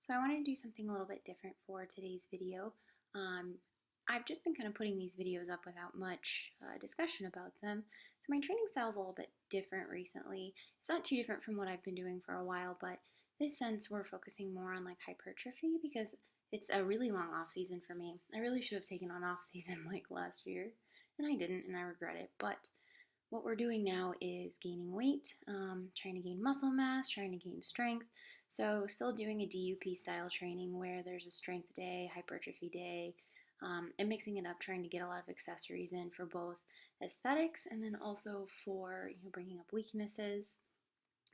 So I wanted to do something a little bit different for today's video. I've just been kind of putting these videos up without much discussion about them. So my training style is a little bit different recently. It's not too different from what I've been doing for a while, but this sense we're focusing more on like hypertrophy because it's a really long off season for me. I really should have taken on off season like last year, and I didn't, and I regret it. But what we're doing now is gaining weight, trying to gain muscle mass, trying to gain strength. So still doing a DUP style training where there's a strength day, hypertrophy day, and mixing it up, trying to get a lot of accessories in for both aesthetics and then also for bringing up weaknesses.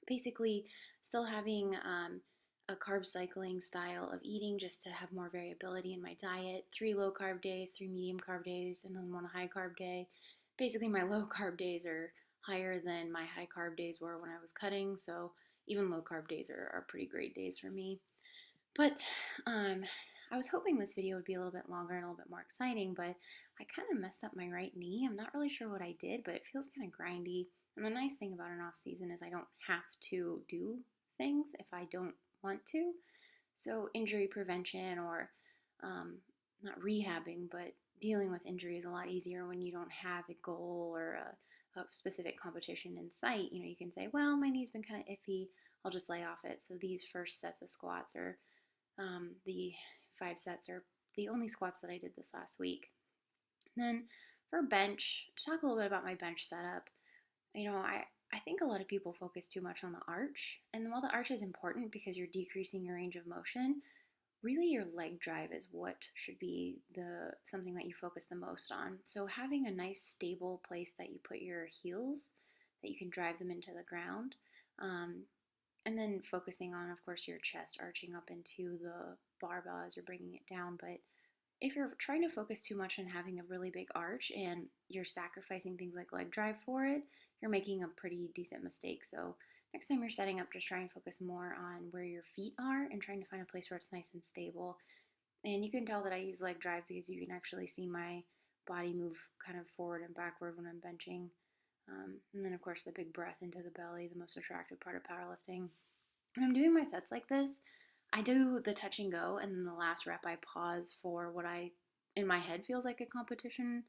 Basically, still having a carb cycling style of eating just to have more variability in my diet. 3 low carb days, 3 medium carb days, and then 1 high carb day. Basically, my low carb days are higher than my high carb days were when I was cutting, so even low carb days are pretty great days for me. But I was hoping this video would be a little bit longer and a little bit more exciting, but I kind of messed up my right knee. I'm not really sure what I did, but it feels kind of grindy. And the nice thing about an off season is I don't have to do things if I don't want to. So injury prevention or not rehabbing, but dealing with injury is a lot easier when you don't have a goal or a specific competition in sight. You can say, well, my knee's been kind of iffy, I'll just lay off it. So these first sets of squats are the 5 sets are the only squats that I did this last week. And then for bench, to talk a little bit about my bench setup, I think a lot of people focus too much on the arch. And while the arch is important because you're decreasing your range of motion, really your leg drive is what should be something that you focus the most on. So having a nice stable place that you put your heels, that you can drive them into the ground, and then focusing on, of course, your chest arching up into the barbell as you're bringing it down. But if you're trying to focus too much on having a really big arch and you're sacrificing things like leg drive for it, you're making a pretty decent mistake. So next time you're setting up, just try and focus more on where your feet are and trying to find a place where it's nice and stable. And you can tell that I use leg drive because you can actually see my body move kind of forward and backward when I'm benching. And then, of course, the big breath into the belly, the most attractive part of powerlifting. When I'm doing my sets like this, I do the touch and go, and then the last rep I pause for what in my head feels like a competition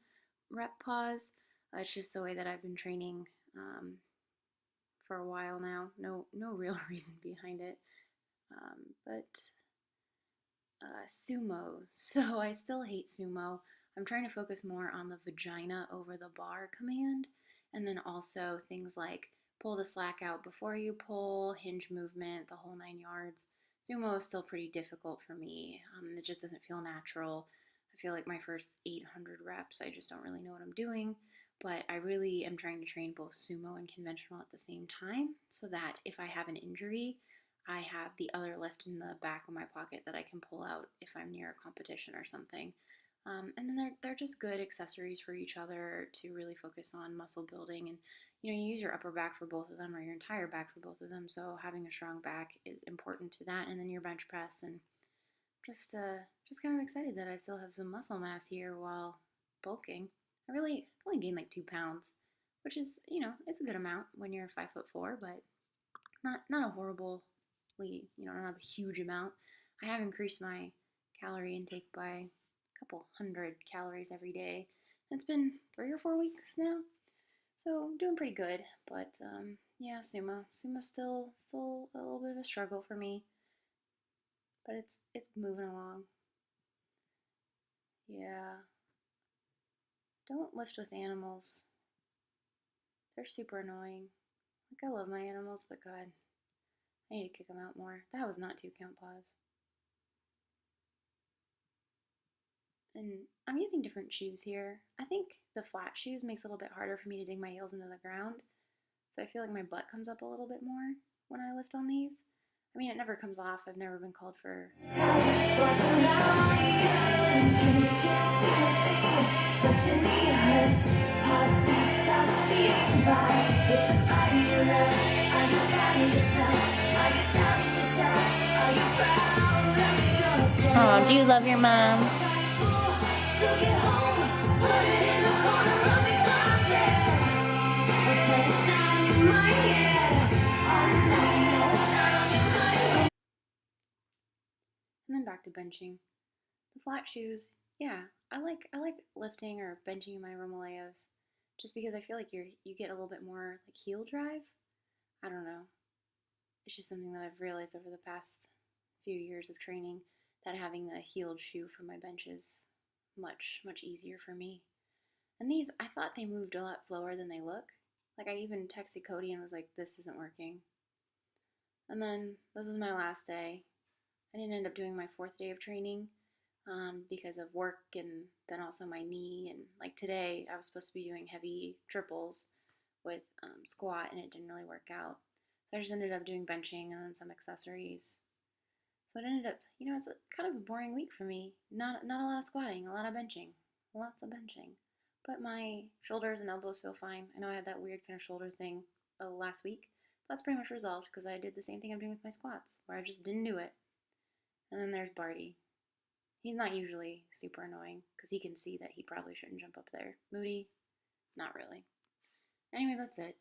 rep pause. It's just the way that I've been training for a while now. No real reason behind it. But sumo. So I still hate sumo. I'm trying to focus more on the vagina over the bar command, and then also things like pull the slack out before you pull, hinge movement, the whole 9 yards. Sumo is still pretty difficult for me. It just doesn't feel natural. I feel like my first 800 reps, I just don't really know what I'm doing. But I really am trying to train both sumo and conventional at the same time so that if I have an injury, I have the other lift in the back of my pocket that I can pull out if I'm near a competition or something. And then they're just good accessories for each other to really focus on muscle building. And you use your upper back for both of them or your entire back for both of them. So having a strong back is important to that. And then your bench press, and just kind of excited that I still have some muscle mass here while bulking. I only gained like 2 pounds, which is it's a good amount when you're 5'4", but not a horribly not a huge amount. I have increased my calorie intake by a couple hundred calories every day. It's been 3 or 4 weeks now, so I'm doing pretty good. But yeah, sumo's still a little bit of a struggle for me, but it's moving along. Yeah, don't lift with animals. They're super annoying. Like, I love my animals, but God, I need to kick them out more. That was not 2 count pause. And I'm using different shoes here. I think the flat shoes makes it a little bit harder for me to dig my heels into the ground. So I feel like my butt comes up a little bit more when I lift on these. I mean, it never comes off. I've never been called for... Oh, do you love your mom? And then back to benching. The flat shoes, yeah, I like lifting or benching in my Romaleos just because I feel like you get a little bit more like heel drive. I don't know. It's just something that I've realized over the past few years of training that having a heeled shoe for my bench is much easier for me. And these, I thought they moved a lot slower than they look. Like I even texted Cody and was like, "This isn't working." And then this was my last day. I didn't end up doing my fourth day of training because of work and then also my knee. And like today, I was supposed to be doing heavy triples with squat, and it didn't really work out. So I just ended up doing benching and then some accessories. So it ended up, it's kind of a boring week for me. Not a lot of squatting, a lot of benching, lots of benching. But my shoulders and elbows feel fine. I know I had that weird kind of shoulder thing last week. But that's pretty much resolved because I did the same thing I'm doing with my squats, where I just didn't do it. And then there's Barty. He's not usually super annoying because he can see that he probably shouldn't jump up there. Moody, not really. Anyway, that's it.